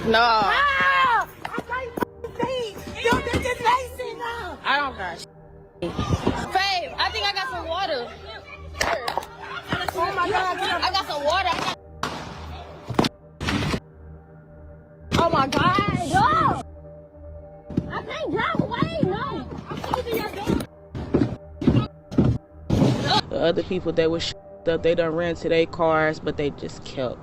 No. Ah! I got feet. Yo, this is racing now. I don't got shit. Babe, I think I got some water. Oh my God. I got some water. Oh my God. No. I can't drive away. No. The other people that was up, they done ran to their cars, but they just kept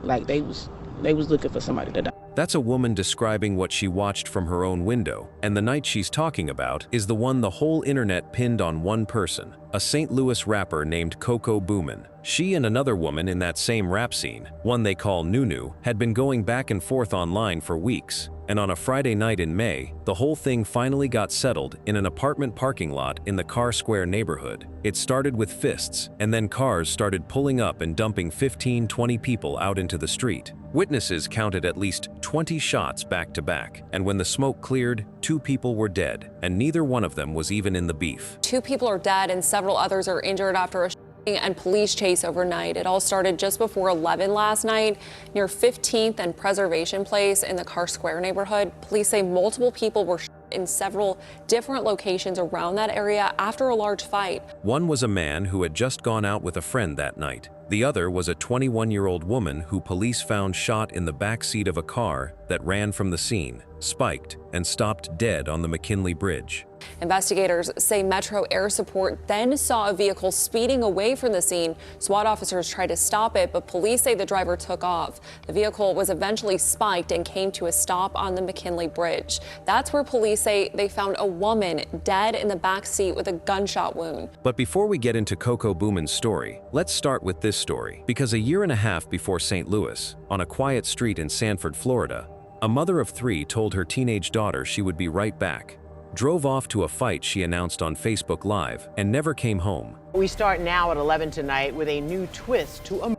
like they was looking for somebody to die. That's a woman describing what she watched from her own window, and the night she's talking about is the one the whole internet pinned on one person, a St. Louis rapper named Coco Boomin. She and another woman in that same rap scene, one they call Nunu, had been going back and forth online for weeks. And on a Friday night in May, the whole thing finally got settled in an apartment parking lot in the Carr Square neighborhood. It started with fists, and then cars started pulling up and dumping 15-20 people out into the street. Witnesses counted at least 20 shots back to back, and when the smoke cleared, 2 people were dead, and neither one of them was even in the beef. 2 people are dead and several others are injured after a and police chase overnight. It all started just before 11 last night near 15th and Preservation Place in the Carr Square neighborhood. Police say multiple people were shot in several different locations around that area after a large fight. One was a man who had just gone out with a friend that night. The other was a 21-year-old woman who police found shot in the back seat of a car that ran from the scene, spiked, and stopped dead on the McKinley Bridge. Investigators say Metro Air Support then saw a vehicle speeding away from the scene. SWAT officers tried to stop it, but police say the driver took off. The vehicle was eventually spiked and came to a stop on the McKinley Bridge. That's where police say they found a woman dead in the back seat with a gunshot wound. But before we get into Coco Boomin's story, let's start with this story. Because a year and a half before St. Louis, on a quiet street in Sanford, Florida, a mother of 3 told her teenage daughter she would be right back, drove off to a fight she announced on Facebook Live, and never came home. We start now at 11 tonight with a new twist to a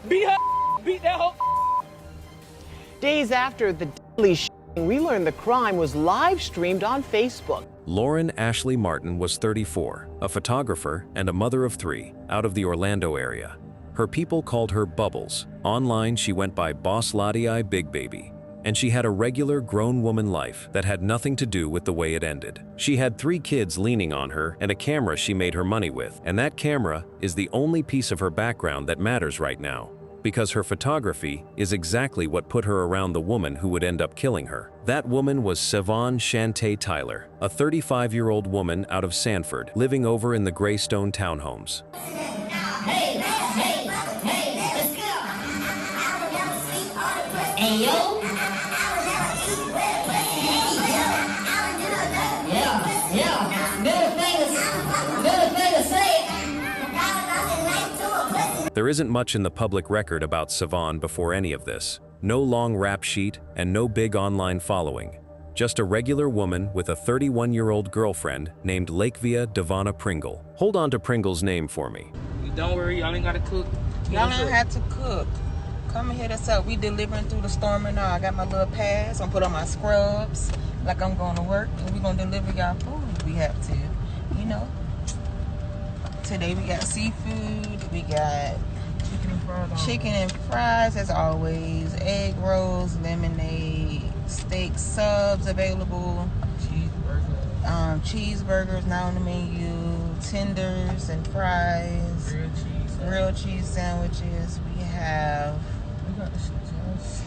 Beat that hoe. Days after the deadly shooting, we learned the crime was live streamed on Facebook. Lauren Ashley Martin was 34, a photographer and a mother of 3, out of the Orlando area. Her people called her Bubbles. Online, she went by Boss Lottie Big Baby. And she had a regular grown woman life that had nothing to do with the way it ended. She had 3 kids leaning on her and a camera she made her money with. And that camera is the only piece of her background that matters right now, because her photography is exactly what put her around the woman who would end up killing her. That woman was Savon Shantae Tyler, a 35-year-old woman out of Sanford, living over in the Greystone townhomes. Hey, let's go. Hey, yo. There isn't much in the public record about Savon before any of this. No long rap sheet and no big online following. Just a regular woman with a 31-year-old girlfriend named Lakevia Devonna Pringle. Hold on to Pringle's name for me. Don't worry, y'all ain't gotta cook. Y'all don't have to cook. Come and hit us up. We delivering through the storm and all. I got my little pass. I'm put on my scrubs like I'm going to work, and we gonna deliver y'all food if we have to. You know. Today we got seafood. We got chicken and fries as always. Egg rolls, lemonade, steak subs available. Cheeseburgers now on the menu. Tenders and fries. Grilled cheese sandwiches. We have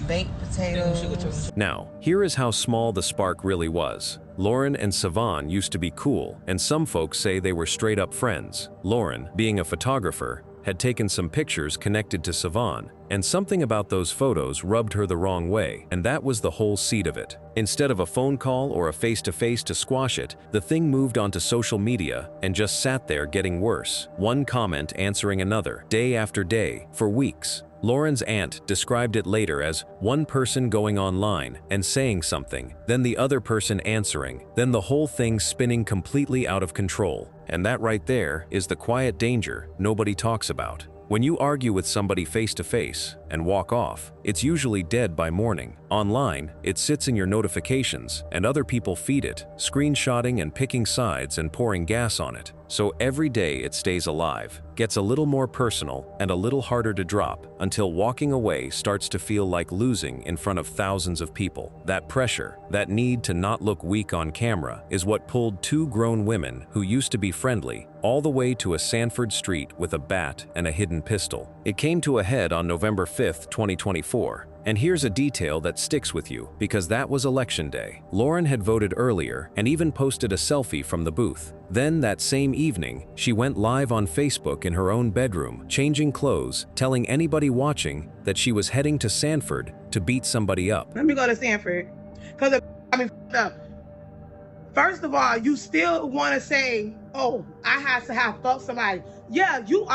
baked potatoes. Now, here is how small the spark really was. Lauren and Savon used to be cool, and some folks say they were straight up friends. Lauren, being a photographer, had taken some pictures connected to Savon, and something about those photos rubbed her the wrong way, and that was the whole seed of it. Instead of a phone call or a face-to-face to squash it, the thing moved onto social media and just sat there getting worse, one comment answering another, day after day, for weeks. Lauren's aunt described it later as one person going online and saying something, then the other person answering, then the whole thing spinning completely out of control. And that right there is the quiet danger nobody talks about. When you argue with somebody face to face, and walk off. It's usually dead by morning. Online, it sits in your notifications, and other people feed it, screenshotting and picking sides and pouring gas on it. So every day it stays alive, gets a little more personal and a little harder to drop, until walking away starts to feel like losing in front of thousands of people. That pressure, that need to not look weak on camera, is what pulled two grown women who used to be friendly all the way to a Sanford street with a bat and a hidden pistol. It came to a head on November 5th, 2024. And here's a detail that sticks with you, because that was election day. Lauren had voted earlier and even posted a selfie from the booth. Then that same evening, she went live on Facebook in her own bedroom, changing clothes, telling anybody watching that she was heading to Sanford to beat somebody up. Let me go to Sanford, because I mean, up. First of all, you still want to say, oh, I have to have fucked somebody. Yeah, you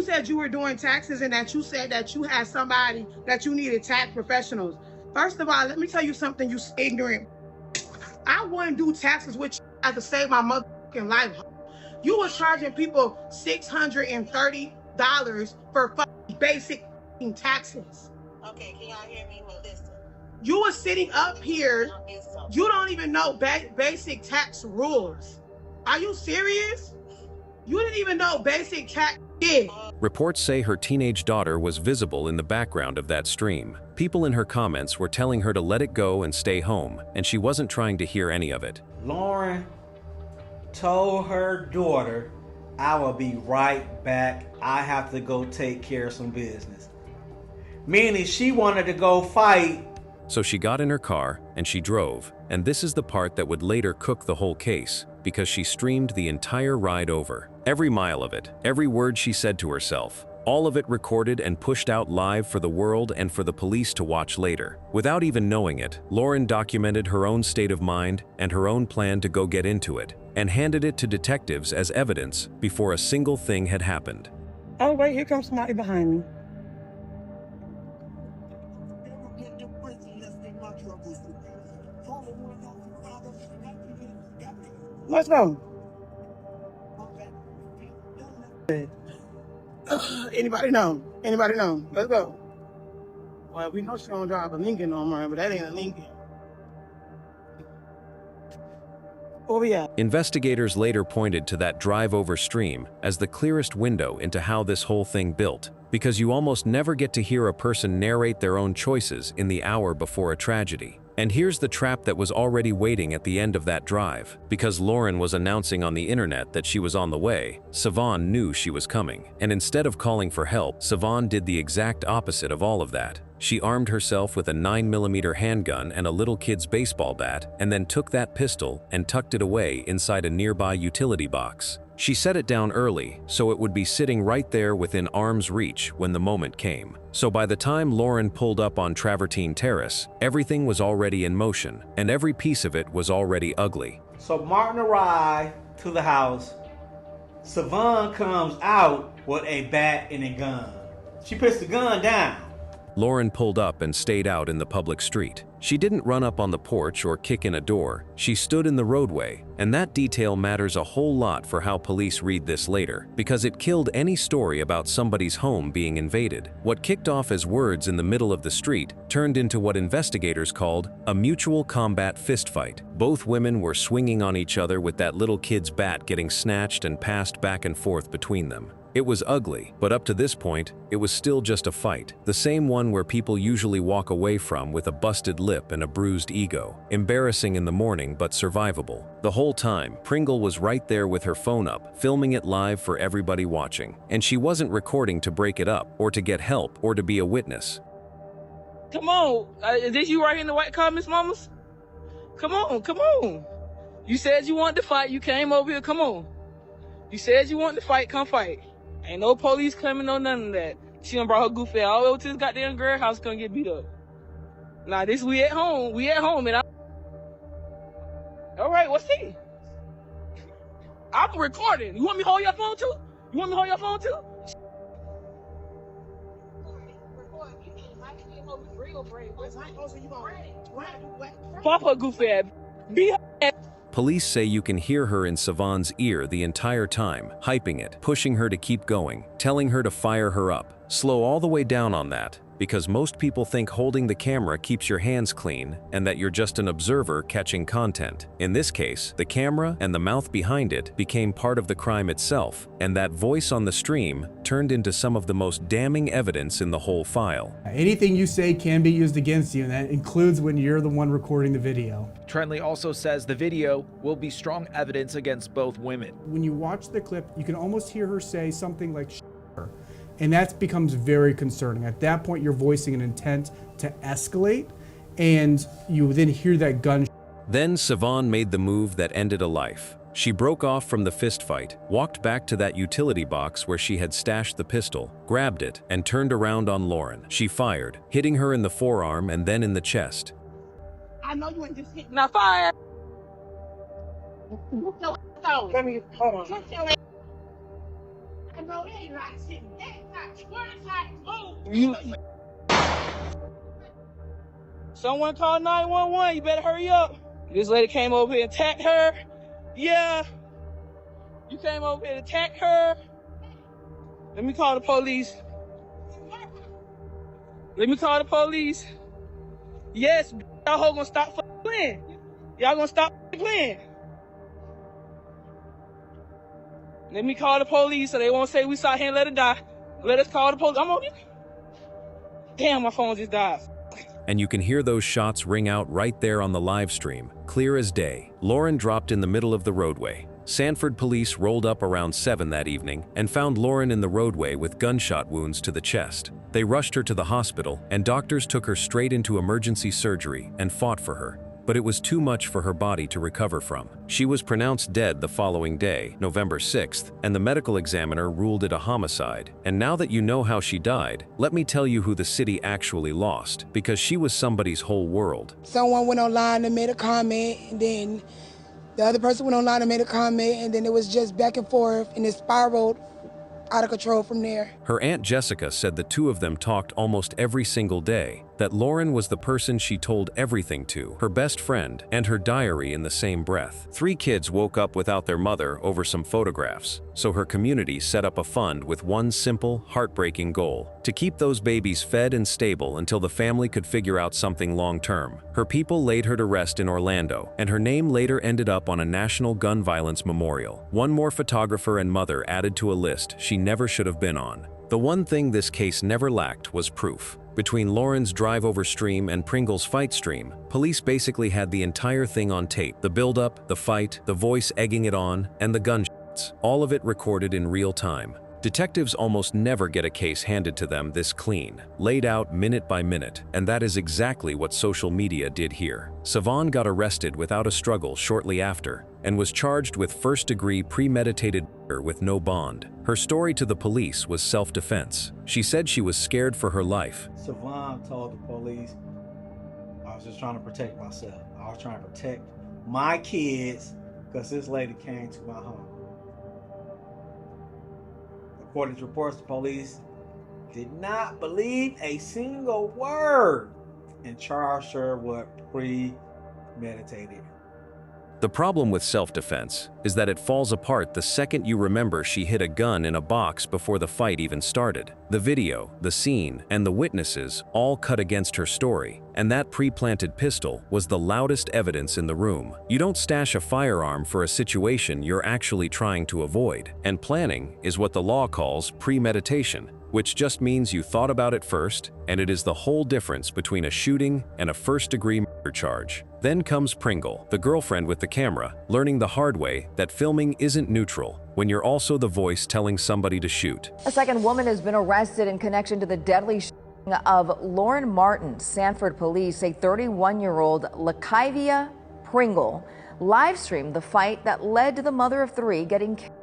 said you were doing taxes and that you said that you had somebody that you needed tax professionals. First of all, let me tell you something, you ignorant. I wouldn't do taxes with you. I had to save my motherfucking life. You was charging people $630 for fucking basic taxes. Okay, can y'all hear me? Well, listen. You was sitting up here. You don't even know basic tax rules. Are you serious? You didn't even know basic tax shit. Reports say her teenage daughter was visible in the background of that stream. People in her comments were telling her to let it go and stay home, and she wasn't trying to hear any of it. Lauren told her daughter, I will be right back. I have to go take care of some business. Meaning she wanted to go fight. So she got in her car and she drove, and this is the part that would later cook the whole case, because she streamed the entire ride over. Every mile of it, every word she said to herself, all of it recorded and pushed out live for the world and for the police to watch later. Without even knowing it, Lauren documented her own state of mind and her own plan to go get into it, and handed it to detectives as evidence before a single thing had happened. Oh, wait, here comes somebody behind me. Let's go. Anybody know? Anybody know? Let's go. Well, we know she's gonna drive a Lincoln on her, but that ain't a Lincoln. Where we at? Investigators later pointed to that drive-over stream as the clearest window into how this whole thing built, because you almost never get to hear a person narrate their own choices in the hour before a tragedy. And here's the trap that was already waiting at the end of that drive. Because Lauren was announcing on the internet that she was on the way, Savon knew she was coming. And instead of calling for help, Savon did the exact opposite of all of that. She armed herself with a 9mm handgun and a little kid's baseball bat, and then took that pistol and tucked it away inside a nearby utility box. She set it down early, so it would be sitting right there within arm's reach when the moment came. So by the time Lauren pulled up on Travertine Terrace, everything was already in motion, and every piece of it was already ugly. So Martin arrived to the house. Savon comes out with a bat and a gun. She puts the gun down. Lauren pulled up and stayed out in the public street. She didn't run up on the porch or kick in a door. She stood in the roadway, and that detail matters a whole lot for how police read this later, because it killed any story about somebody's home being invaded. What kicked off as words in the middle of the street turned into what investigators called a mutual combat fistfight. Both women were swinging on each other with that little kid's bat getting snatched and passed back and forth between them. It was ugly, but up to this point, it was still just a fight. The same one where people usually walk away from with a busted lip and a bruised ego. Embarrassing in the morning, but survivable. The whole time, Pringle was right there with her phone up, filming it live for everybody watching. And she wasn't recording to break it up, or to get help, or to be a witness. Come on. Is this you right here in the white car, Miss Mamas? Come on, come on. You said you wanted to fight. You came over here. Come on. You said you wanted to fight. Come fight. Ain't no police coming, no none of that. She done brought her goofy all the way to this goddamn girl house, gonna get beat up. Nah, this we at home. We at home, and all right, what's he? I'm recording. You want me to hold your phone too? You want me to hold your phone too? Pop her goofy ass. Be her ass. Police say you can hear her in Savon's ear the entire time, hyping it, pushing her to keep going, telling her to fire her up. Slow all the way down on that, because most people think holding the camera keeps your hands clean and that you're just an observer catching content. In this case, the camera and the mouth behind it became part of the crime itself, and that voice on the stream turned into some of the most damning evidence in the whole file. Anything you say can be used against you, and that includes when you're the one recording the video. Trenley also says the video will be strong evidence against both women. When you watch the clip, you can almost hear her say something like "her," and that becomes very concerning. At that point, you're voicing an intent to escalate, and you then hear that gun. Then Savon made the move that ended a life. She broke off from the fistfight, walked back to that utility box where she had stashed the pistol, grabbed it, and turned around on Lauren. She fired, hitting her in the forearm and then in the chest. I know you ain't just hitting. Now fire. Let me, hold on. I know it ain't like sitting. That's not You. Someone call 911. You better hurry up. This lady came over here and attacked her. Yeah. You came over here to attack her. Let me call the police. Let me call the police. Yes, y'all gonna stop playing. Y'all gonna stop playing. Let me call the police so they won't say we saw him let her die. Let us call the police. I'm on it. Damn, my phone just died. And you can hear those shots ring out right there on the live stream, clear as day. Lauren dropped in the middle of the roadway. Sanford police rolled up around 7 that evening and found Lauren in the roadway with gunshot wounds to the chest. They rushed her to the hospital, and doctors took her straight into emergency surgery and fought for her. But it was too much for her body to recover from. She was pronounced dead the following day, November 6th, and the medical examiner ruled it a homicide. And now that you know how she died, let me tell you who the city actually lost, because she was somebody's whole world. Someone went online and made a comment, and then the other person went online and made a comment, and then it was just back and forth, and it spiraled out of control from there. Her Aunt Jessica said the two of them talked almost every single day, that Lauren was the person she told everything to, her best friend, and her diary in the same breath. 3 kids woke up without their mother over some photographs, so her community set up a fund with one simple, heartbreaking goal: to keep those babies fed and stable until the family could figure out something long-term. Her people laid her to rest in Orlando, and her name later ended up on a national gun violence memorial. One more photographer and mother added to a list she never should have been on. The one thing this case never lacked was proof. Between Lauren's drive-over stream and Pringle's fight stream, police basically had the entire thing on tape. The build-up, the fight, the voice egging it on, and the gunshots. All of it recorded in real time. Detectives almost never get a case handed to them this clean, laid out minute by minute, and that is exactly what social media did here. Savon got arrested without a struggle shortly after, and was charged with first-degree premeditated murder with no bond. Her story to the police was self-defense. She said she was scared for her life. Savon told the police, I was just trying to protect myself. I was trying to protect my kids because this lady came to my home. According to reports, the police did not believe a single word and charged her with premeditated. The problem with self-defense is that it falls apart the second you remember she hid a gun in a box before the fight even started. The video, the scene, and the witnesses all cut against her story, and that pre-planted pistol was the loudest evidence in the room. You don't stash a firearm for a situation you're actually trying to avoid, and planning is what the law calls premeditation, which just means you thought about it first, and it is the whole difference between a shooting and a first-degree murder charge. Then comes Pringle, the girlfriend with the camera, learning the hard way that filming isn't neutral when you're also the voice telling somebody to shoot. A second woman has been arrested in connection to the deadly shooting of Lauren Martin. Sanford police say 31-year-old Lakivia Pringle live-streamed the fight that led to the mother of 3 getting killed.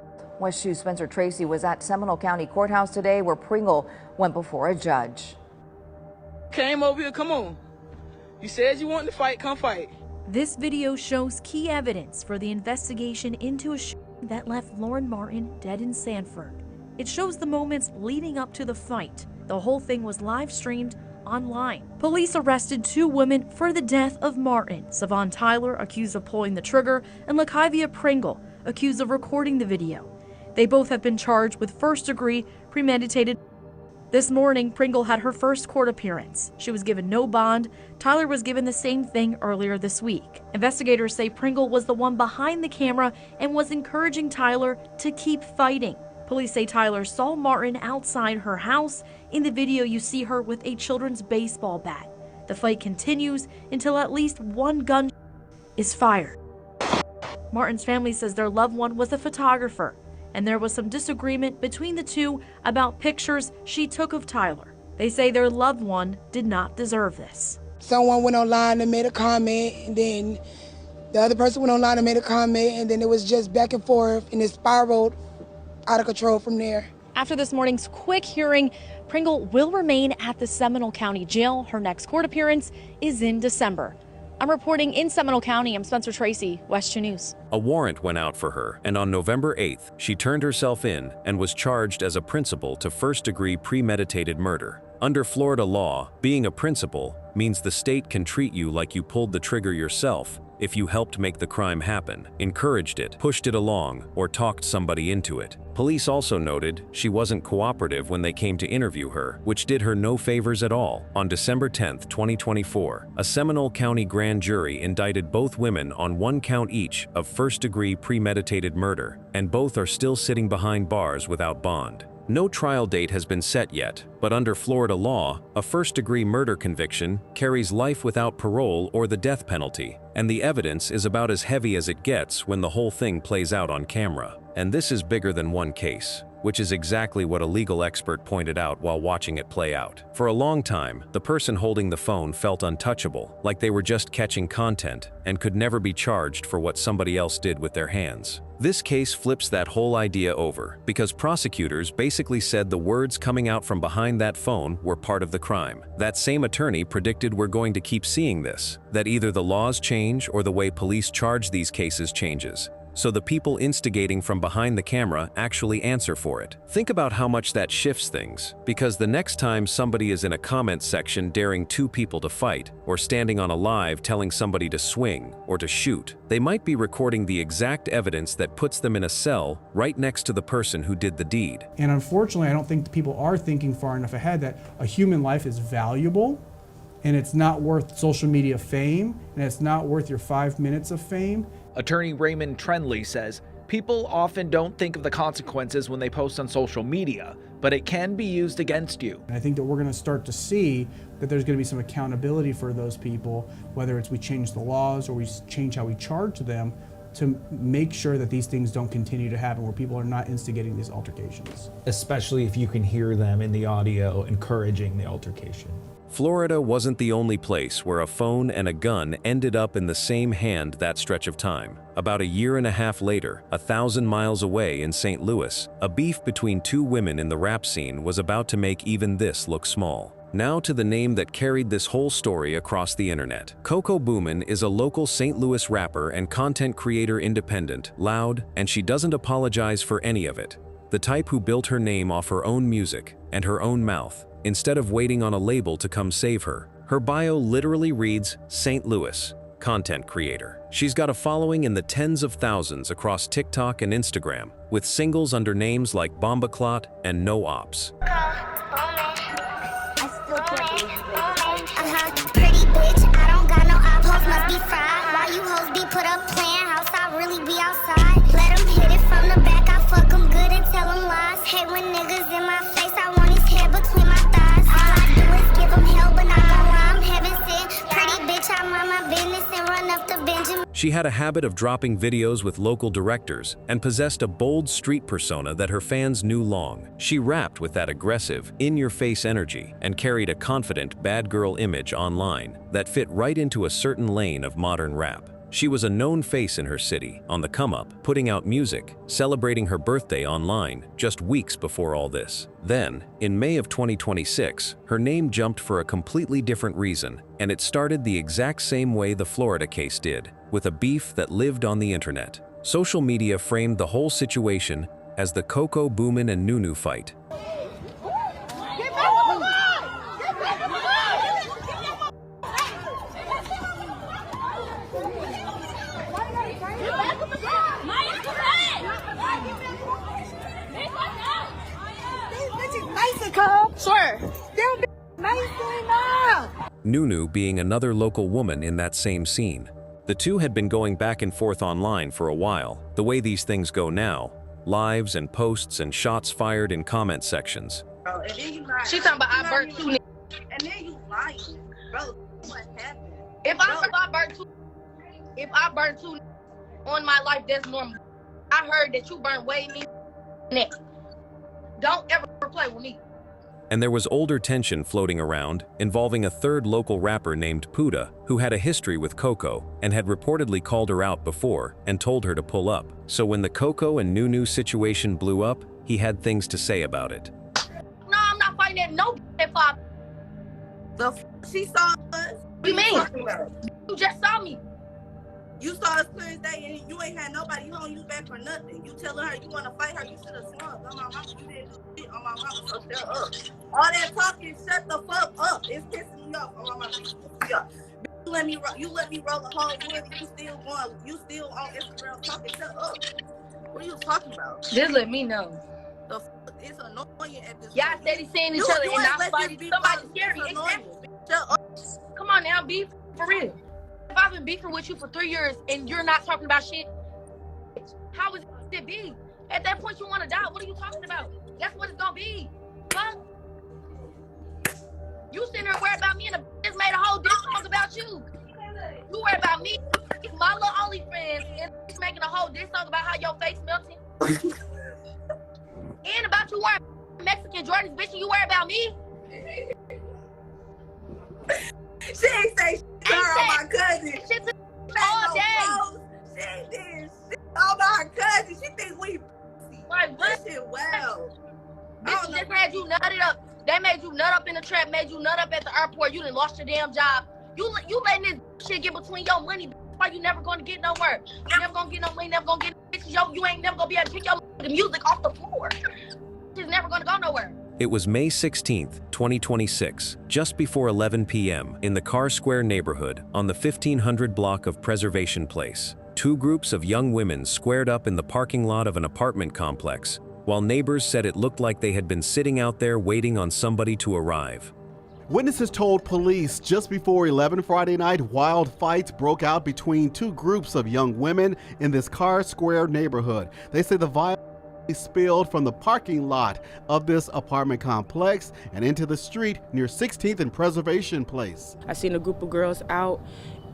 West 2's Spencer Tracy was at Seminole County Courthouse today, where Pringle went before a judge. Came over here, come on. You said you wanted to fight, come fight. This video shows key evidence for the investigation into a shooting that left Lauren Martin dead in Sanford. It shows the moments leading up to the fight. The whole thing was live streamed online. Police arrested 2 women for the death of Martin. Savon Tyler, accused of pulling the trigger, and Lakivia Pringle, accused of recording the video. They both have been charged with first-degree premeditated. This morning, Pringle had her first court appearance. She was given no bond. Tyler was given the same thing earlier this week. Investigators say Pringle was the one behind the camera and was encouraging Tyler to keep fighting. Police say Tyler saw Martin outside her house. In the video, you see her with a children's baseball bat. The fight continues until at least one gun is fired. Martin's family says their loved one was a photographer, and there was some disagreement between the two about pictures she took of Tyler. They say their loved one did not deserve this. Someone went online and made a comment, and then the other person went online and made a comment, and then it was just back and forth, and it spiraled out of control from there. After this morning's quick hearing, Pringle will remain at the Seminole County Jail. Her next court appearance is in December. I'm reporting in Seminole County. I'm Spencer Tracy, West 2 News. A warrant went out for her, and on November 8th, she turned herself in and was charged as a principal to first-degree premeditated murder. Under Florida law, being a principal means the state can treat you like you pulled the trigger yourself if you helped make the crime happen, encouraged it, pushed it along, or talked somebody into it. Police also noted she wasn't cooperative when they came to interview her, which did her no favors at all. On December 10, 2024, a Seminole County grand jury indicted both women on 1 count each of first-degree premeditated murder, and both are still sitting behind bars without bond. No trial date has been set yet, but under Florida law, a first-degree murder conviction carries life without parole or the death penalty, and the evidence is about as heavy as it gets when the whole thing plays out on camera. And this is bigger than one case, which is exactly what a legal expert pointed out while watching it play out. For a long time, the person holding the phone felt untouchable, like they were just catching content and could never be charged for what somebody else did with their hands. This case flips that whole idea over, because prosecutors basically said the words coming out from behind that phone were part of the crime. That same attorney predicted we're going to keep seeing this, that either the laws change or the way police charge these cases changes, so the people instigating from behind the camera actually answer for it. Think about how much that shifts things, because the next time somebody is in a comment section daring 2 people to fight, or standing on a live telling somebody to swing or to shoot, they might be recording the exact evidence that puts them in a cell right next to the person who did the deed. And unfortunately, I don't think people are thinking far enough ahead that a human life is valuable, and it's not worth social media fame, and it's not worth your 5 minutes of fame. Attorney Raymond Trendley says people often don't think of the consequences when they post on social media, but it can be used against you. And I think that we're going to start to see that there's going to be some accountability for those people, whether it's we change the laws or we change how we charge them, to make sure that these things don't continue to happen, where people are not instigating these altercations. Especially if you can hear them in the audio encouraging the altercation. Florida wasn't the only place where a phone and a gun ended up in the same hand that stretch of time. About a year and a half later, 1,000 miles away in St. Louis, a beef between 2 women in the rap scene was about to make even this look small. Now to the name that carried this whole story across the internet. Coco Boomin is a local St. Louis rapper and content creator, independent, loud, and she doesn't apologize for any of it. The type who built her name off her own music and her own mouth, instead of waiting on a label to come save her. Her bio literally reads St. Louis, content creator. She's got a following in the tens of thousands across TikTok and Instagram, with singles under names like Bomba Clot and No Ops. Pretty bitch, I don't got no eyeballs, must be fried. Why you hoes be put up playing house, I really be outside. Let them hit it from the back, I fuck them good and tell them lies. Hate when niggas in my face, I want his hair between my thighs. All I do is give them hell, but not gonna lie, I'm heaven sent. Pretty bitch, I mind my business and run up the Benjamin. She had a habit of dropping videos with local directors and possessed a bold street persona that her fans knew long. She rapped with that aggressive, in-your-face energy and carried a confident bad girl image online that fit right into a certain lane of modern rap. She was a known face in her city, on the come-up, putting out music, celebrating her birthday online just weeks before all this. Then, in May of 2026, her name jumped for a completely different reason, and it started the exact same way the Florida case did, with a beef that lived on the internet. Social media framed the whole situation as the Coco Boomin and Nunu fight. nice, cuz. Swear. Them nice enough. Nunu being another local woman in that same scene. The two had been going back and forth online for a while, the way these things go now, lives and posts and shots fired in comment sections. Bro, and then you lying. She talking about I burnt two niggas. And then you lying. Bro, what happened? If I burn two on my life, that's normal. I heard that you burn way me next. Don't ever play with me. And there was older tension floating around, involving a third local rapper named Puda, who had a history with Coco and had reportedly called her out before and told her to pull up. So when the Coco and Nunu situation blew up, he had things to say about it. No, I'm not fighting at no father. She saw us. What you mean? You just saw me. You saw us clear as day and you ain't had nobody holding you back for nothing. You telling her you want to fight her, you should have swung. On my mama, you didn't do shit on my mama, so shut up. All that talking, shut the fuck up. It's pissing me off. On my mama, it's pissing me off. You let me roll a whole wood and you still on Instagram talking, shut up. What are you talking about? Just let me know. The fuck, it's annoying at this Y'all steady seeing each other and not fighting. Somebody scary. Shut up. Come on now, be for real. If I've been beefing with you for 3 years and you're not talking about shit, how is it be? At that point, you want to die. What are you talking about? That's what it's gonna be. Fuck. You sitting there worried about me and the just made a whole diss song about you. You worry about me, my little OnlyFans, and making a whole diss song about how your face melting. And about you wearing Mexican Jordans, bitch, and you worry about me? She ain't say shit on my cousin. Shit all day. She did shit on my cousin. She think we like what? This shit wow. Bitch just had you nutted up. They made you nut up in the trap, made you nut up at the airport. You done lost your damn job. You letting this shit get between your money. Why you never gonna get nowhere? You never gonna get no money, never gonna get bitches. You ain't never gonna be able to pick your the music off the floor. She's never gonna go nowhere. It was May 16th, 2026, just before 11 p.m. in the Carr Square neighborhood on the 1500 block of Preservation Place. Two groups of young women squared up in the parking lot of an apartment complex, while neighbors said it looked like they had been sitting out there waiting on somebody to arrive. Witnesses told police just before 11 Friday night, wild fights broke out between two groups of young women in this Carr Square neighborhood. They say the violence spilled from the parking lot of this apartment complex and into the street near 16th and Preservation Place. I seen a group of girls out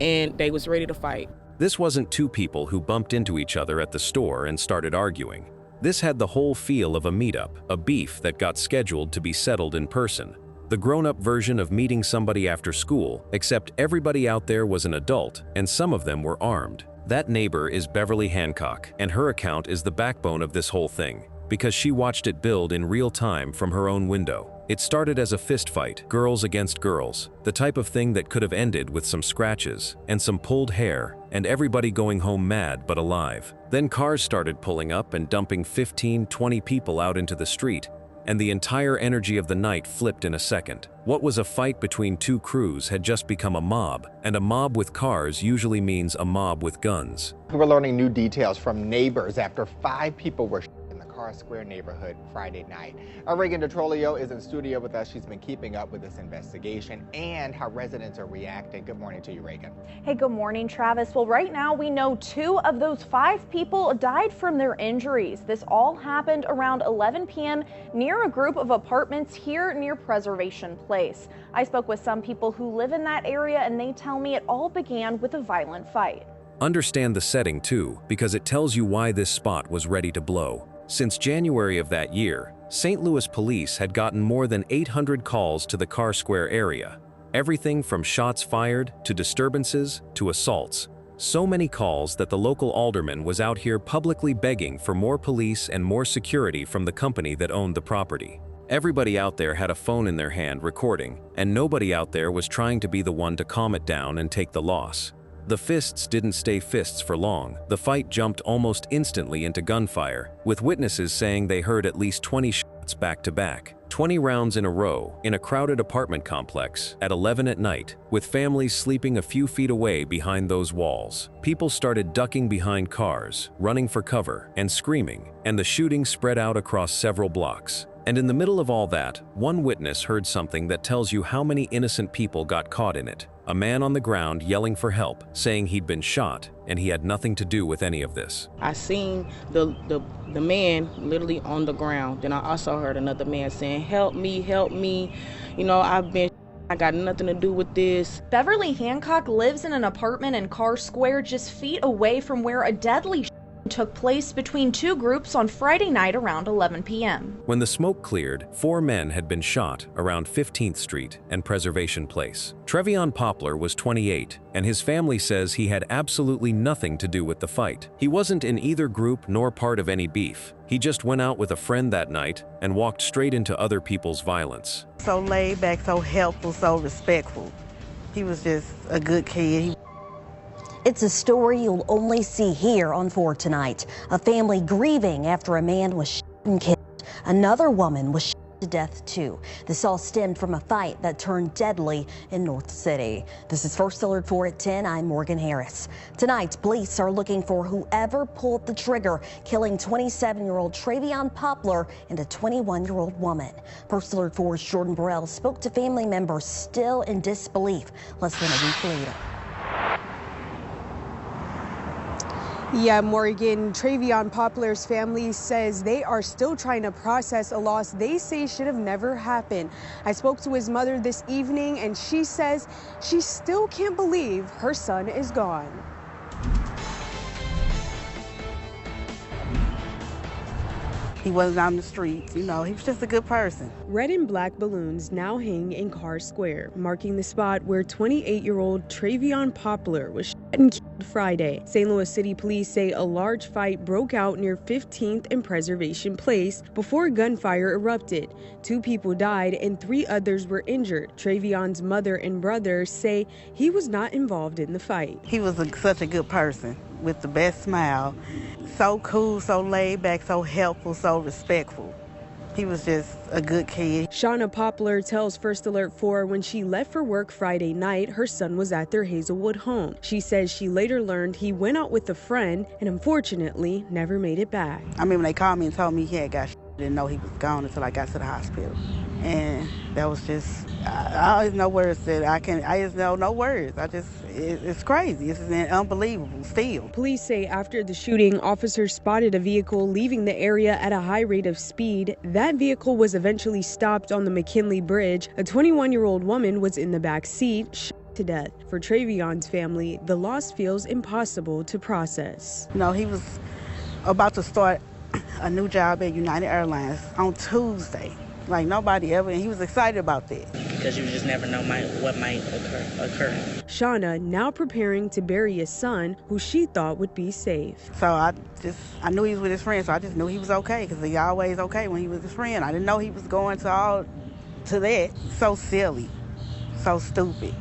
and they was ready to fight. This wasn't two people who bumped into each other at the store and started arguing. This had the whole feel of a meetup, a beef that got scheduled to be settled in person. The grown-up version of meeting somebody after school, except everybody out there was an adult and some of them were armed. That neighbor is Beverly Hancock, and her account is the backbone of this whole thing, because she watched it build in real time from her own window. It started as a fist fight, girls against girls, the type of thing that could have ended with some scratches and some pulled hair and everybody going home mad but alive. Then cars started pulling up and dumping 15-20 people out into the street, and the entire energy of the night flipped in a second. What was a fight between two crews had just become a mob, and a mob with cars usually means a mob with guns. We're learning new details from neighbors after 5 people were shot in the Carr Square neighborhood Friday night. Our Reagan DeTrolio is in studio with us. She's been keeping up with this investigation and how residents are reacting. Good morning to you, Reagan. Hey, good morning, Travis. Well, right now we know 2 of those 5 people died from their injuries. This all happened around 11 p.m. near a group of apartments here near Preservation Place. I spoke with some people who live in that area and they tell me it all began with a violent fight. Understand the setting too, because it tells you why this spot was ready to blow. Since January of that year, St. Louis police had gotten more than 800 calls to the Carr Square area. Everything from shots fired to disturbances to assaults. So many calls that the local alderman was out here publicly begging for more police and more security from the company that owned the property. Everybody out there had a phone in their hand recording, and nobody out there was trying to be the one to calm it down and take the loss. The fists didn't stay fists for long. The fight jumped almost instantly into gunfire, with witnesses saying they heard at least 20 shots back to back. 20 rounds in a row in a crowded apartment complex at 11 at night, with families sleeping a few feet away behind those walls. People started ducking behind cars, running for cover, and screaming, and the shooting spread out across several blocks. And in the middle of all that, one witness heard something that tells you how many innocent people got caught in it. A man on the ground yelling for help, saying he'd been shot, and he had nothing to do with any of this. I seen the man literally on the ground. Then I also heard another man saying, help me, you know, I got nothing to do with this. Beverly Hancock lives in an apartment in Carr Square just feet away from where a deadly took place between two groups on Friday night around 11 p.m. When the smoke cleared, 4 men had been shot around 15th Street and Preservation Place. Trevion Poplar was 28, and his family says he had absolutely nothing to do with the fight. He wasn't in either group nor part of any beef. He just went out with a friend that night and walked straight into other people's violence. So laid back, so helpful, so respectful. He was just a good kid. It's a story you'll only see here on 4 tonight. A family grieving after a man was shot and killed. Another woman was shot to death too. This all stemmed from a fight that turned deadly in North City. This is First Alert 4 at 10. I'm Morgan Harris. Tonight, police are looking for whoever pulled the trigger, killing 27-year-old Trevion Poplar and a 21-year-old woman. First Alert 4's Jordan Burrell spoke to family members still in disbelief less than a week later. Yeah, Morgan, Trevion Poplar's family says they are still trying to process a loss they say should have never happened. I spoke to his mother this evening, and she says she still can't believe her son is gone. He wasn't on the streets, you know, he was just a good person. Red and black balloons now hang in Carr Square, marking the spot where 28-year-old Trevion Poplar was shot and killed Friday. St. Louis City Police say a large fight broke out near 15th and Preservation Place before gunfire erupted. 2 people died and 3 others were injured. Trevion's mother and brother say he was not involved in the fight. He was such a good person with the best smile. So cool, so laid back, so helpful, so respectful. He was just a good kid. Shauna Poplar tells First Alert 4 when she left for work Friday night, her son was at their Hazelwood home. She says she later learned he went out with a friend and unfortunately never made it back. I mean, when they called me and told me he had got shot, I didn't know he was gone until I got to the hospital. And that was just, I don't know words that I just know no words. It's crazy. It's unbelievable still. Police say after the shooting, officers spotted a vehicle leaving the area at a high rate of speed. That vehicle was eventually stopped on the McKinley Bridge. A 21-year-old woman was in the back seat, shot to death. For Trevion's family, the loss feels impossible to process. No, he was about to start a new job at United Airlines on Tuesday. Like nobody ever, and he was excited about that. Because you just never know what might occur. Shauna now preparing to bury a son who she thought would be safe. So I knew he was with his friend, so I just knew he was okay, because he always okay when he was his friend. I didn't know he was going to that. So silly, so stupid.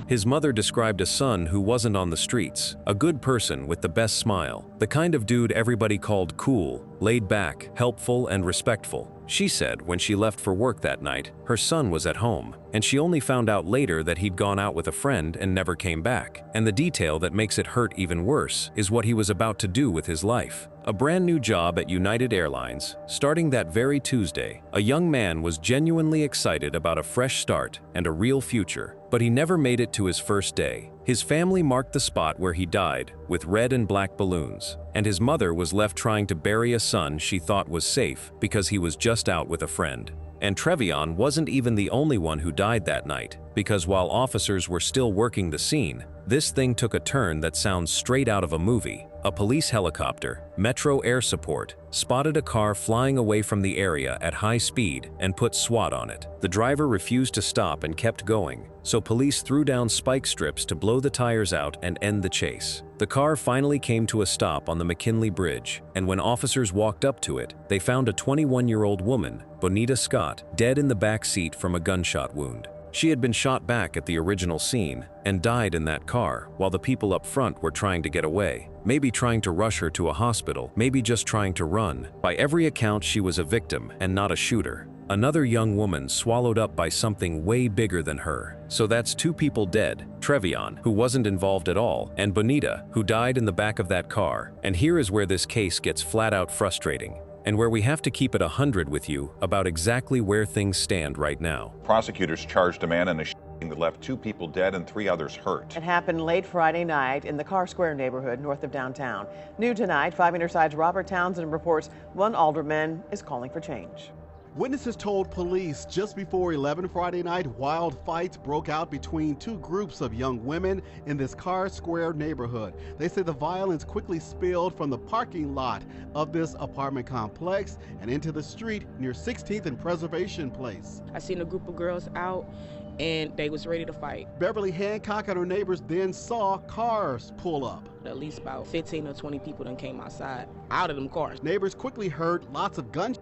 His mother described a son who wasn't on the streets, a good person with the best smile, the kind of dude everybody called cool, laid back, helpful, and respectful. She said when she left for work that night, her son was at home, and she only found out later that he'd gone out with a friend and never came back. And the detail that makes it hurt even worse is what he was about to do with his life. A brand new job at United Airlines, starting that very Tuesday. A young man was genuinely excited about a fresh start and a real future, but he never made it to his first day. His family marked the spot where he died with red and black balloons, and his mother was left trying to bury a son she thought was safe because he was just out with a friend. And Trevion wasn't even the only one who died that night, because while officers were still working the scene, this thing took a turn that sounds straight out of a movie. A police helicopter, Metro Air Support, spotted a car flying away from the area at high speed and put SWAT on it. The driver refused to stop and kept going, so police threw down spike strips to blow the tires out and end the chase. The car finally came to a stop on the McKinley Bridge, and when officers walked up to it, they found a 21-year-old woman, Bonita Scott, dead in the back seat from a gunshot wound. She had been shot back at the original scene and died in that car while the people up front were trying to get away. Maybe trying to rush her to a hospital, maybe just trying to run. By every account, she was a victim and not a shooter. Another young woman swallowed up by something way bigger than her. So that's 2 people dead, Trevion, who wasn't involved at all, and Bonita, who died in the back of that car. And here is where this case gets flat out frustrating. and where we have to keep it 100 with you about exactly where things stand right now. Prosecutors charged a man in a shooting that left 2 people dead and 3 others hurt. It happened late Friday night in the Carr Square neighborhood north of downtown. New tonight, 5 Interside's Robert Townsend reports one alderman is calling for change. Witnesses told police just before 11 Friday night, wild fights broke out between 2 groups of young women in this Carr Square neighborhood. They say the violence quickly spilled from the parking lot of this apartment complex and into the street near 16th and Preservation Place. I seen a group of girls out and they was ready to fight. Beverly Hancock and her neighbors then saw cars pull up. At least about 15 or 20 people then came outside out of them cars. Neighbors quickly heard lots of gunshots.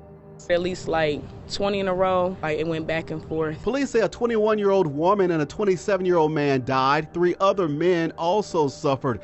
At least like 20 in a row, like it went back and forth. Police say a 21-year-old woman and a 27-year-old man died. 3 other men also suffered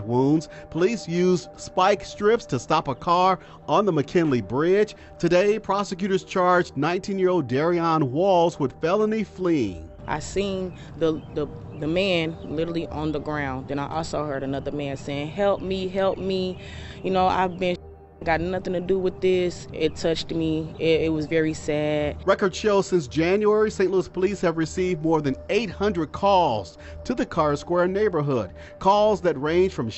wounds. Police used spike strips to stop a car on the McKinley Bridge. Today, prosecutors charged 19-year-old Darion Walls with felony fleeing. I seen the man literally on the ground. Then I also heard another man saying, help me, help me. You know, I've been got nothing to do with this. It touched me. It was very sad. Records show since January, St. Louis police have received more than 800 calls to the Carr Square neighborhood. Calls that range from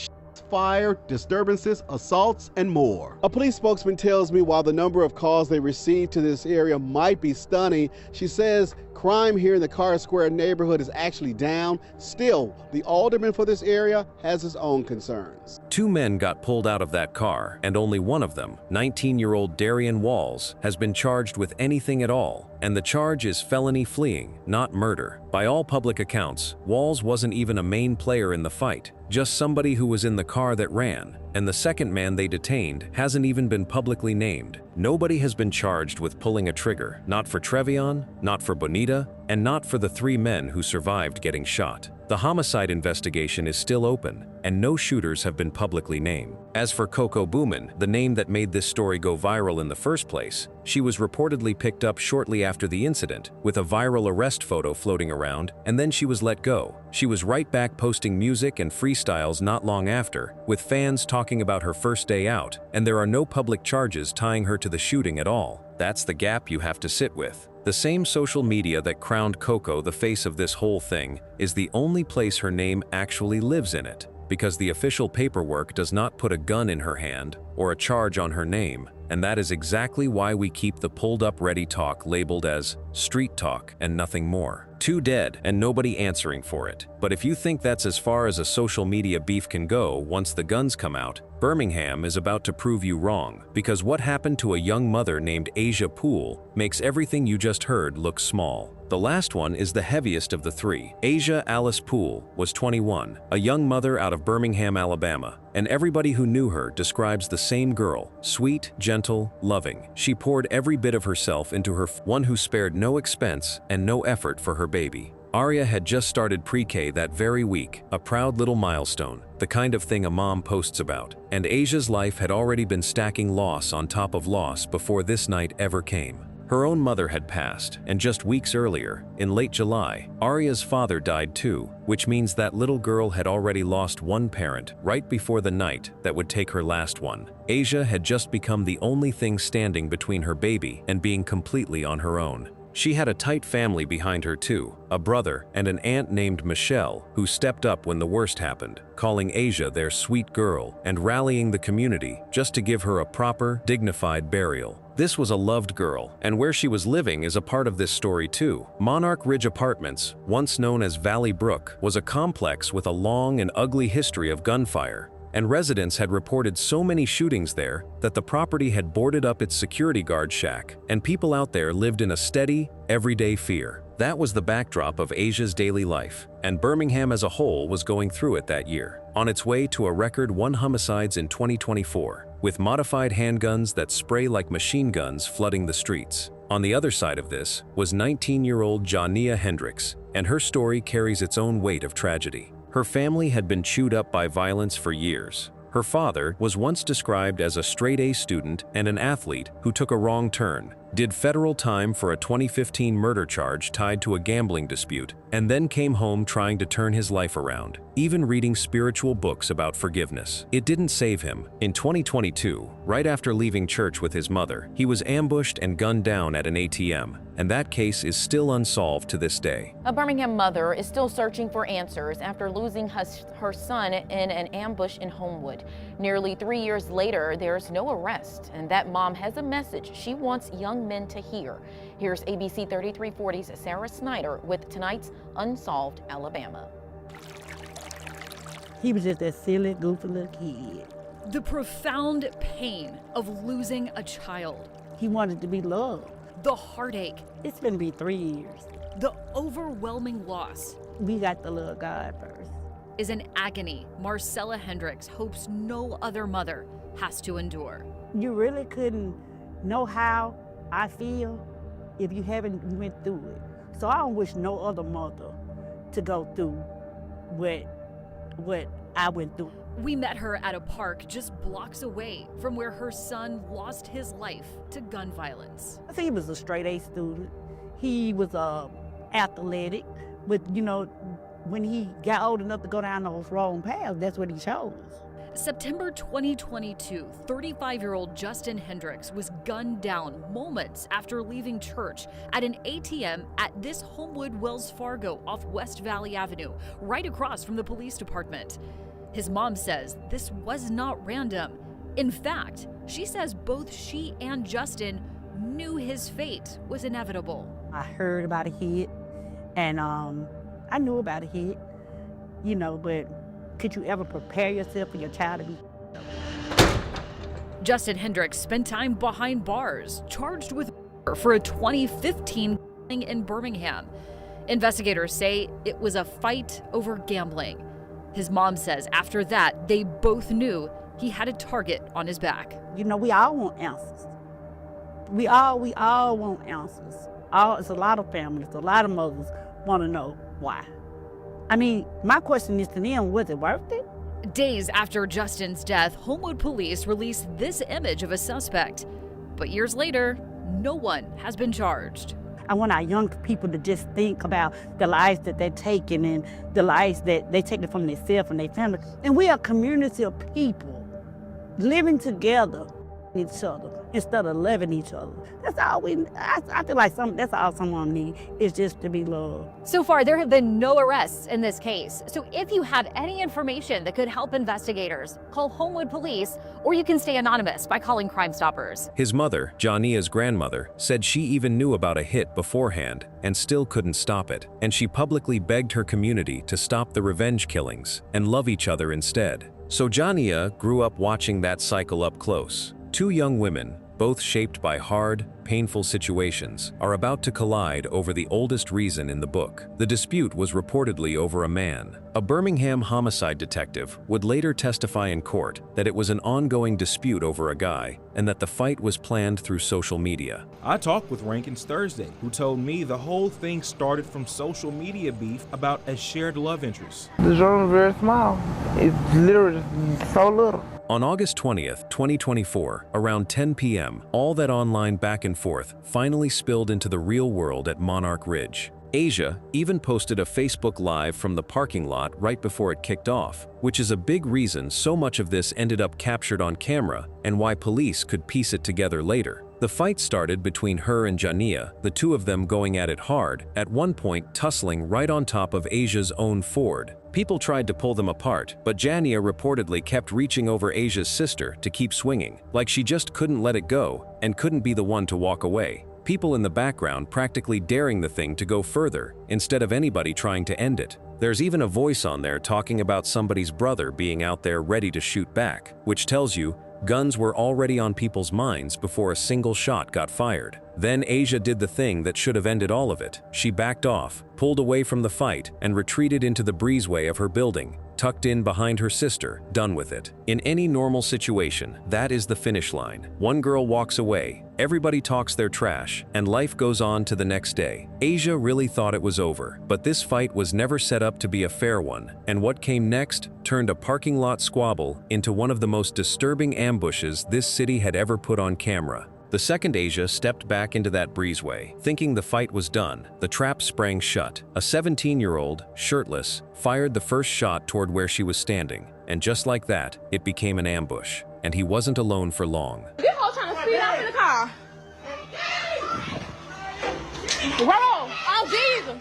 fire, disturbances, assaults, and more. A police spokesman tells me while the number of calls they received to this area might be stunning, she says crime here in the Carr Square neighborhood is actually down. Still, the alderman for this area has his own concerns. 2 men got pulled out of that car, and only one of them, 19-year-old Darion Walls, has been charged with anything at all, and the charge is felony fleeing, not murder. By all public accounts, Walls wasn't even a main player in the fight, just somebody who was in the car that ran, and the second man they detained hasn't even been publicly named. Nobody has been charged with pulling a trigger, not for Trevion, not for Bonita, and not for the 3 men who survived getting shot. The homicide investigation is still open, and no shooters have been publicly named. As for Coco Booman, the name that made this story go viral in the first place, she was reportedly picked up shortly after the incident, with a viral arrest photo floating around, and then she was let go. She was right back posting music and freestyles not long after, with fans talking about her first day out, and there are no public charges tying her to the shooting at all. That's the gap you have to sit with. The same social media that crowned Coco the face of this whole thing is the only place her name actually lives in it, because the official paperwork does not put a gun in her hand or a charge on her name, and that is exactly why we keep the pulled-up ready talk labeled as street talk and nothing more. 2 dead and nobody answering for it. But if you think that's as far as a social media beef can go once the guns come out, Birmingham is about to prove you wrong, because what happened to a young mother named Asia Poole makes everything you just heard look small. The last one is the heaviest of the 3. Asia Alice Poole was 21, a young mother out of Birmingham, Alabama, and everybody who knew her describes the same girl, sweet, gentle, loving. She poured every bit of herself into her, one who spared no expense and no effort for her baby. Aria had just started pre-K that very week, a proud little milestone, the kind of thing a mom posts about, and Asia's life had already been stacking loss on top of loss before this night ever came. Her own mother had passed, and just weeks earlier, in late July, Aria's father died too, which means that little girl had already lost one parent right before the night that would take her last one. Asia had just become the only thing standing between her baby and being completely on her own. She had a tight family behind her too, a brother and an aunt named Michelle who stepped up when the worst happened, calling Asia their sweet girl and rallying the community just to give her a proper, dignified burial. This was a loved girl, and where she was living is a part of this story too. Monarch Ridge Apartments, once known as Valley Brook, was a complex with a long and ugly history of gunfire, and residents had reported so many shootings there that the property had boarded up its security guard shack, and people out there lived in a steady, everyday fear. That was the backdrop of Asia's daily life, and Birmingham as a whole was going through it that year, on its way to a record 1 homicides in 2024, with modified handguns that spray like machine guns flooding the streets. On the other side of this was 19-year-old Jania Hendricks, and her story carries its own weight of tragedy. Her family had been chewed up by violence for years. Her father was once described as a straight-A student and an athlete who took a wrong turn, did federal time for a 2015 murder charge tied to a gambling dispute, and then came home trying to turn his life around, even reading spiritual books about forgiveness. It didn't save him. In 2022, right after leaving church with his mother, he was ambushed and gunned down at an ATM, and that case is still unsolved to this day. A Birmingham mother is still searching for answers after losing her son in an ambush in Homewood. Nearly 3 years later, there's no arrest, and that mom has a message she wants young men to hear. Here's ABC 3340's Sarah Snyder with tonight's Unsolved Alabama. He was just that silly, goofy little kid. The profound pain of losing a child. He wanted to be loved. The heartache. It's been 3 years. The overwhelming loss. We got to love God first. Is an agony Marcella Hendricks hopes no other mother has to endure. You really couldn't know how I feel if you haven't went through it. So I don't wish no other mother to go through what I went through. We met her at a park just blocks away from where her son lost his life to gun violence. I think he was a straight A student. He was athletic, but when he got old enough to go down those wrong paths, that's what he chose. September 2022, 35-year-old Justin Hendricks was gunned down moments after leaving church at an ATM at this Homewood Wells Fargo off West Valley Avenue, right across from the police department. His mom says this was not random. In fact, she says both she and Justin knew his fate was inevitable. I heard about a hit, and I knew about a hit, but could you ever prepare yourself for your child to be? Justin Hendricks spent time behind bars, charged with murder for a 2015 killing in Birmingham. Investigators say it was a fight over gambling. His mom says after that, they both knew he had a target on his back. We all want answers. We all want answers. It's a lot of families, a lot of mothers want to know why. I mean, my question is to them, was it worth it? Days after Justin's death, Homewood police released this image of a suspect. But years later, no one has been charged. I want our young people to just think about the lives that they're taking and the lives that they're taking from themselves and their family. And we are a community of people living together with each other instead of loving each other. That's all I feel like that's all someone needs, is just to be loved. So far, there have been no arrests in this case. So if you have any information that could help investigators, call Homewood Police, or you can stay anonymous by calling Crime Stoppers. His mother, Jania's grandmother, said she even knew about a hit beforehand and still couldn't stop it. And she publicly begged her community to stop the revenge killings and love each other instead. So Jania grew up watching that cycle up close. Two young women, both shaped by hard, painful situations, are about to collide over the oldest reason in the book. The dispute was reportedly over a man. A Birmingham homicide detective would later testify in court that it was an ongoing dispute over a guy and that the fight was planned through social media. I talked with Rankins Thursday, who told me the whole thing started from social media beef about a shared love interest. The zone is very small. It's literally so little. On August 20th, 2024, around 10 p.m., all that online back and forth finally spilled into the real world at Monarch Ridge. Asia even posted a Facebook Live from the parking lot right before it kicked off, which is a big reason so much of this ended up captured on camera and why police could piece it together later. The fight started between her and Jania, the two of them going at it hard, at one point tussling right on top of Asia's own Ford. People tried to pull them apart, but Jania reportedly kept reaching over Asia's sister to keep swinging, like she just couldn't let it go and couldn't be the one to walk away. People in the background practically daring the thing to go further, instead of anybody trying to end it. There's even a voice on there talking about somebody's brother being out there ready to shoot back, which tells you guns were already on people's minds before a single shot got fired. Then Asia did the thing that should have ended all of it. She backed off, pulled away from the fight, and retreated into the breezeway of her building, tucked in behind her sister, done with it. In any normal situation, that is the finish line. One girl walks away, everybody talks their trash, and life goes on to the next day. Asia really thought it was over, but this fight was never set up to be a fair one, and what came next turned a parking lot squabble into one of the most disturbing ambushes this city had ever put on camera. The second Asia stepped back into that breezeway, thinking the fight was done. The trap sprang shut. A 17-year-old, shirtless, fired the first shot toward where she was standing. And just like that, it became an ambush. And he wasn't alone for long. This hoe trying to speed off in the car. Roll! Oh, Jesus!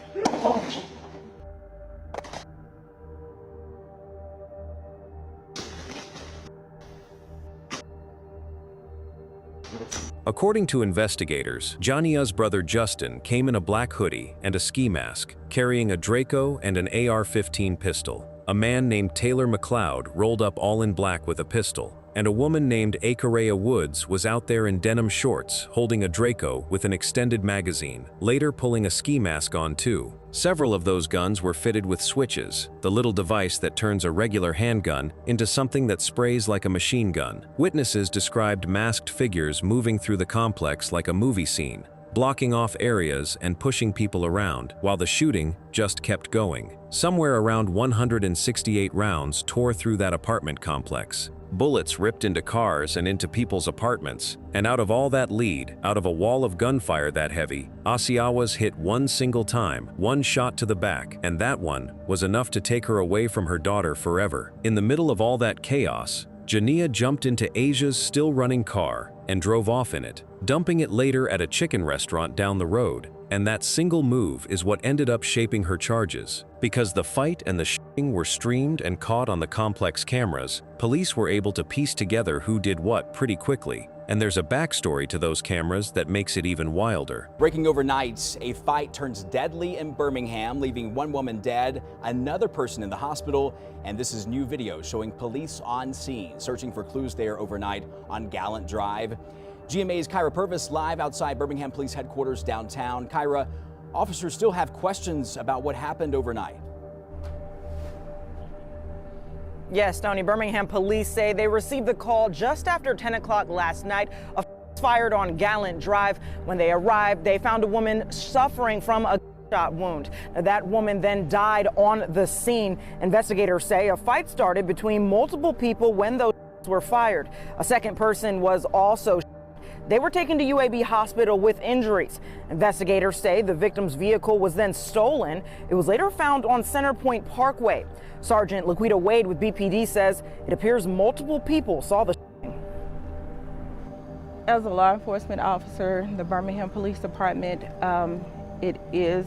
According to investigators, Jania's brother Justin came in a black hoodie and a ski mask, carrying a Draco and an AR-15 pistol. A man named Taylor McLeod rolled up all in black with a pistol, and a woman named Akareya Woods was out there in denim shorts holding a Draco with an extended magazine, later pulling a ski mask on too. Several of those guns were fitted with switches, the little device that turns a regular handgun into something that sprays like a machine gun. Witnesses described masked figures moving through the complex like a movie scene, blocking off areas and pushing people around, while the shooting just kept going. Somewhere around 168 rounds tore through that apartment complex. Bullets ripped into cars and into people's apartments, and out of all that lead, out of a wall of gunfire that heavy, Asiawa's hit one single time, one shot to the back, and that one was enough to take her away from her daughter forever. In the middle of all that chaos, Jania jumped into Asia's still-running car and drove off in it, dumping it later at a chicken restaurant down the road. And that single move is what ended up shaping her charges. Because the fight and the shooting were streamed and caught on the complex cameras, police were able to piece together who did what pretty quickly. And there's a backstory to those cameras that makes it even wilder. Breaking overnight, a fight turns deadly in Birmingham, leaving one woman dead, another person in the hospital, and this is new video showing police on scene, searching for clues there overnight on Gallant Drive. GMA's Kyra Purvis live outside Birmingham Police Headquarters downtown. Kyra, officers still have questions about what happened overnight. Yes, Tony, Birmingham police say they received the call just after 10 o'clock last night. A fired on Gallant Drive. When they arrived, they found a woman suffering from a gunshot wound. That woman then died on the scene. Investigators say a fight started between multiple people when those were fired. A second person was also They were taken to UAB hospital with injuries. Investigators say the victim's vehicle was then stolen. It was later found on Centerpoint Parkway. Sergeant Laquita Wade with BPD says it appears multiple people saw the shooting. As a law enforcement officer, the Birmingham Police Department, it is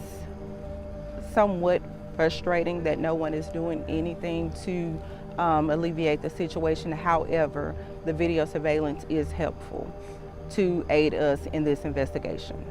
somewhat frustrating that no one is doing anything to alleviate the situation. However, the video surveillance is helpful to aid us in this investigation.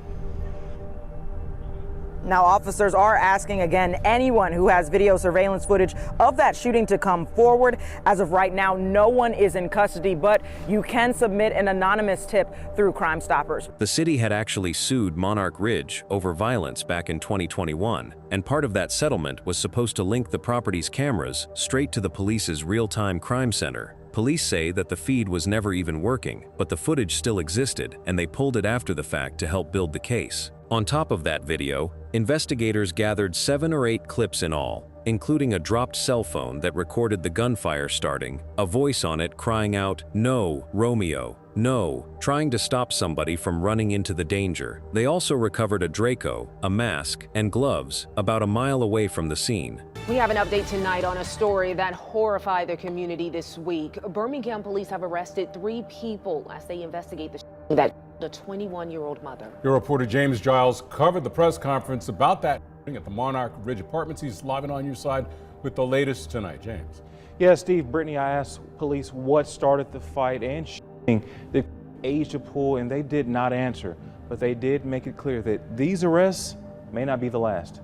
Now, officers are asking again anyone who has video surveillance footage of that shooting to come forward. As of right now, no one is in custody, but you can submit an anonymous tip through Crime Stoppers. The city had actually sued Monarch Ridge over violence back in 2021, and part of that settlement was supposed to link the property's cameras straight to the police's real-time crime center. Police say that the feed was never even working, but the footage still existed, and they pulled it after the fact to help build the case. On top of that video, investigators gathered 7 or 8 clips in all, including a dropped cell phone that recorded the gunfire starting, a voice on it crying out, "No, Romeo, no," trying to stop somebody from running into the danger. They also recovered a Draco, a mask, and gloves about a mile away from the scene. We have an update tonight on a story that horrified the community this week. Birmingham police have arrested 3 people as they investigate the 21-year-old mother. Your reporter James Giles covered the press conference about that at the Monarch Ridge Apartments. He's live and on your side with the latest tonight. James. Yeah, Steve, Brittany, I asked police what started the fight and shooting the Asia pool, and they did not answer. But they did make it clear that these arrests may not be the last.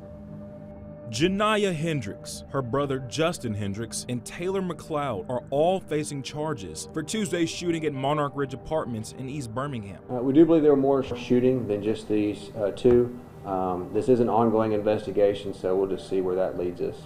Jania Hendricks, her brother Justin Hendricks, and Taylor McLeod are all facing charges for Tuesday's shooting at Monarch Ridge Apartments in East Birmingham. We do believe there were more shooting than just these 2. This is an ongoing investigation, so we'll just see where that leads us.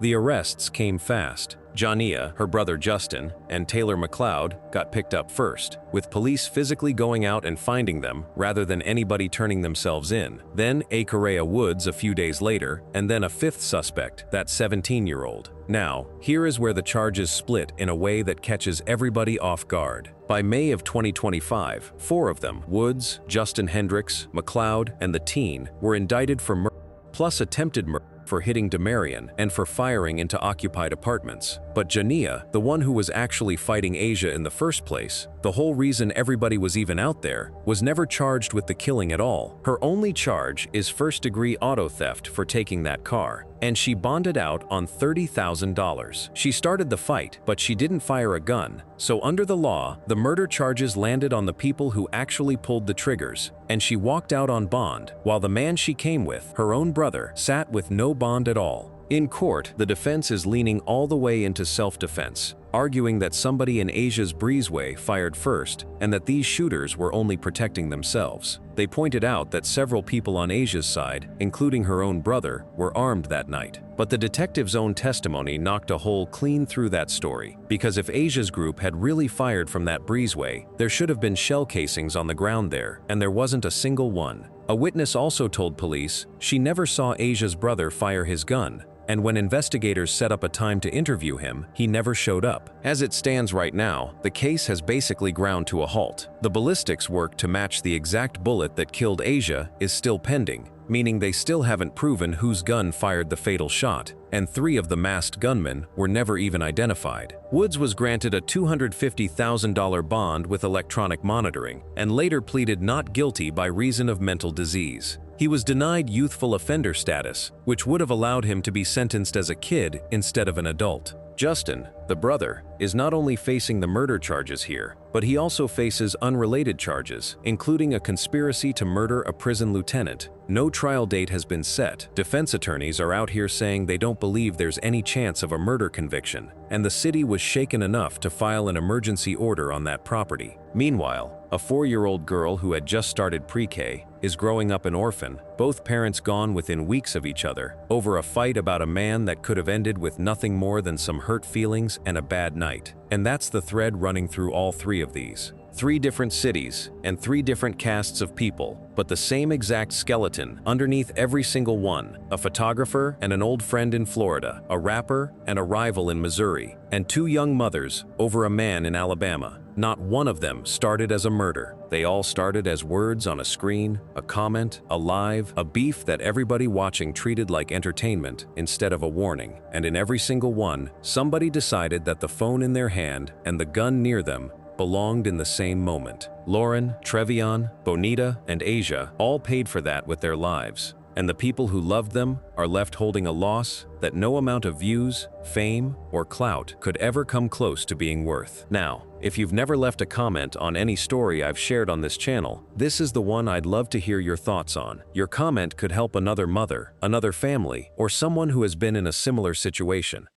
The arrests came fast. Jania, her brother Justin, and Taylor McLeod got picked up first, with police physically going out and finding them rather than anybody turning themselves in. Then Akerea Woods a few days later, and then a fifth suspect, that 17-year-old. Now, here is where the charges split in a way that catches everybody off guard. By May of 2025, 4 of them, Woods, Justin Hendricks, McLeod, and the teen, were indicted for murder, plus attempted murder for hitting Demarion and for firing into occupied apartments. But Jania, the one who was actually fighting Asia in the first place, the whole reason everybody was even out there, was never charged with the killing at all. Her only charge is first-degree auto theft for taking that car, and she bonded out on $30,000. She started the fight, but she didn't fire a gun, so under the law, the murder charges landed on the people who actually pulled the triggers, and she walked out on bond, while the man she came with, her own brother, sat with no bond at all. In court, the defense is leaning all the way into self-defense, arguing that somebody in Asia's breezeway fired first and that these shooters were only protecting themselves. They pointed out that several people on Asia's side, including her own brother, were armed that night. But the detective's own testimony knocked a hole clean through that story, because if Asia's group had really fired from that breezeway, there should have been shell casings on the ground there, and there wasn't a single one. A witness also told police she never saw Asia's brother fire his gun, and when investigators set up a time to interview him, he never showed up. As it stands right now, the case has basically ground to a halt. The ballistics work to match the exact bullet that killed Asia is still pending, meaning they still haven't proven whose gun fired the fatal shot, and 3 of the masked gunmen were never even identified. Woods was granted a $250,000 bond with electronic monitoring, and later pleaded not guilty by reason of mental disease. He was denied youthful offender status, which would have allowed him to be sentenced as a kid instead of an adult. Justin, the brother, is not only facing the murder charges here, but he also faces unrelated charges, including a conspiracy to murder a prison lieutenant. No trial date has been set. Defense attorneys are out here saying they don't believe there's any chance of a murder conviction, and the city was shaken enough to file an emergency order on that property. Meanwhile, a 4-year-old girl who had just started pre-K is growing up an orphan, both parents gone within weeks of each other, over a fight about a man that could have ended with nothing more than some hurt feelings and a bad night. And that's the thread running through all 3 of these. 3 different cities and 3 different casts of people, but the same exact skeleton underneath every single one: a photographer and an old friend in Florida, a rapper and a rival in Missouri, and 2 young mothers over a man in Alabama. Not one of them started as a murder. They all started as words on a screen, a comment, a live, a beef that everybody watching treated like entertainment instead of a warning. And in every single one, somebody decided that the phone in their hand and the gun near them belonged in the same moment. Lauren, Trevion, Bonita, and Asia all paid for that with their lives. And the people who loved them are left holding a loss that no amount of views, fame, or clout could ever come close to being worth. Now, if you've never left a comment on any story I've shared on this channel, this is the one I'd love to hear your thoughts on. Your comment could help another mother, another family, or someone who has been in a similar situation.